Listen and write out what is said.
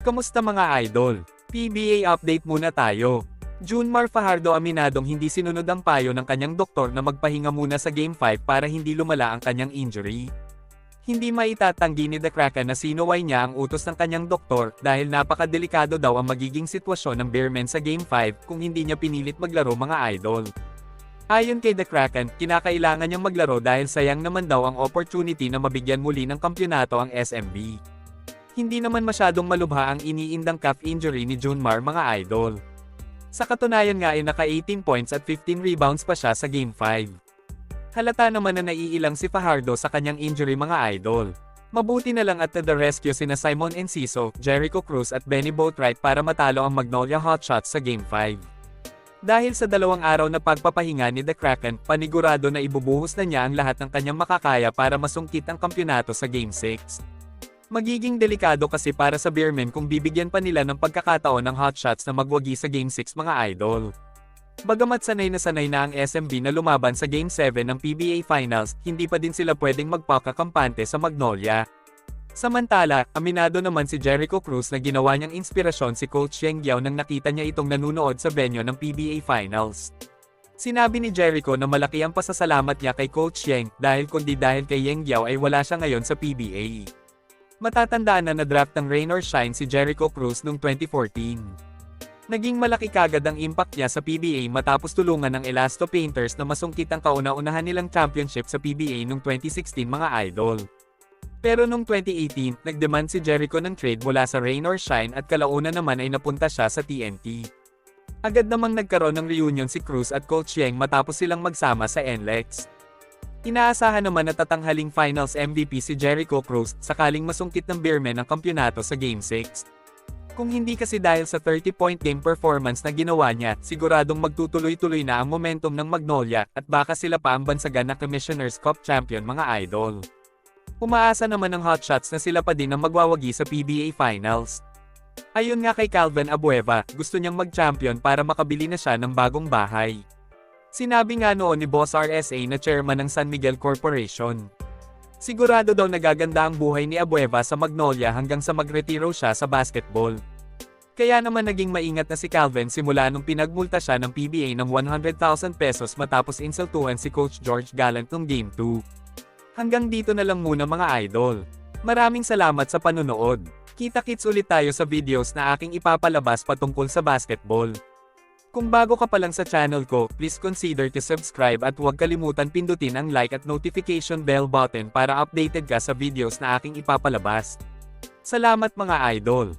Kamusta mga idol? PBA update muna tayo. Junmar Fajardo aminadong hindi sinunod ang payo ng kanyang doktor na magpahinga muna sa Game 5 para hindi lumala ang kanyang injury. Hindi maitatanggi ni The Kraken na sinuway niya ang utos ng kanyang doktor dahil napakadelikado daw ang magiging sitwasyon ng Bearmen sa Game 5 kung hindi niya pinilit maglaro mga idol. Ayon kay The Kraken, kinakailangan niyang maglaro dahil sayang naman daw ang opportunity na mabigyan muli ng kampyonato ang SMB. Hindi naman masyadong malubha ang iniindang calf injury ni Junmar mga idol. Sa katunayan nga ay naka 18 points at 15 rebounds pa siya sa Game 5. Halata naman na naiilang si Fajardo sa kanyang injury mga idol. Mabuti na lang at the rescue sina Simon Enciso, Jericho Cruz at Benny Boatwright para matalo ang Magnolia Hotshots sa Game 5. Dahil sa 2 araw na pagpapahinga ni The Kraken, panigurado na ibubuhos na niya ang lahat ng kanyang makakaya para masungkit ang kampyonato sa Game 6. Magiging delikado kasi para sa Bearmen kung bibigyan pa nila ng pagkakataon ng hotshots na magwagi sa Game 6 mga idol. Bagamat sanay na ang SMB na lumaban sa Game 7 ng PBA Finals, hindi pa din sila pwedeng magpakakampante sa Magnolia. Samantala, aminado naman si Jericho Cruz na ginawa niyang inspirasyon si Coach Yeng Guiao nang nakita niya itong nanunood sa venue ng PBA Finals. Sinabi ni Jericho na malaki ang pasasalamat niya kay Coach Yeng dahil kundi dahil kay Yeng Guiao ay wala siya ngayon sa PBA. Matatandaan na na-draft ng Rain or Shine si Jericho Cruz noong 2014. Naging malaki kagad ang impact niya sa PBA matapos tulungan ng Elasto Painters na masungkit ang kauna-unahan nilang championship sa PBA noong 2016 mga idol. Pero noong 2018, nagdemand si Jericho ng trade mula sa Rain or Shine at kalauna naman ay napunta siya sa TNT. Agad namang nagkaroon ng reunion si Cruz at Coach Yeng matapos silang magsama sa NLEX. Inaasahan naman na tatanghaling Finals MVP si Jericho Cruz sakaling masungkit ng Bearmen ang kampyonato sa Game 6. Kung hindi kasi dahil sa 30-point game performance na ginawa niya, siguradong magtutuloy-tuloy na ang momentum ng Magnolia at baka sila pa ang bansagan na Commissioner's Cup champion mga idol. Umaasa naman ng hotshots na sila pa din ang magwawagi sa PBA Finals. Ayon nga kay Calvin Abueva, gusto niyang mag-champion para makabili na siya ng bagong bahay. Sinabi nga noon ni Boss RSA na chairman ng San Miguel Corporation. Sigurado daw nagaganda ang buhay ni Abueva sa Magnolia hanggang sa magretiro siya sa basketball. Kaya naman naging maingat na si Calvin simula nung pinagmulta siya ng PBA ng 100,000 pesos matapos insultuhan si Coach George Gallant noong Game 2. Hanggang dito na lang muna mga idol. Maraming salamat sa panunood. Kita-kits ulit tayo sa videos na aking ipapalabas patungkol sa basketball. Kung bago ka pa lang sa channel ko, please consider to subscribe at huwag kalimutan pindutin ang like at notification bell button para updated ka sa videos na aking ipapalabas. Salamat mga idol!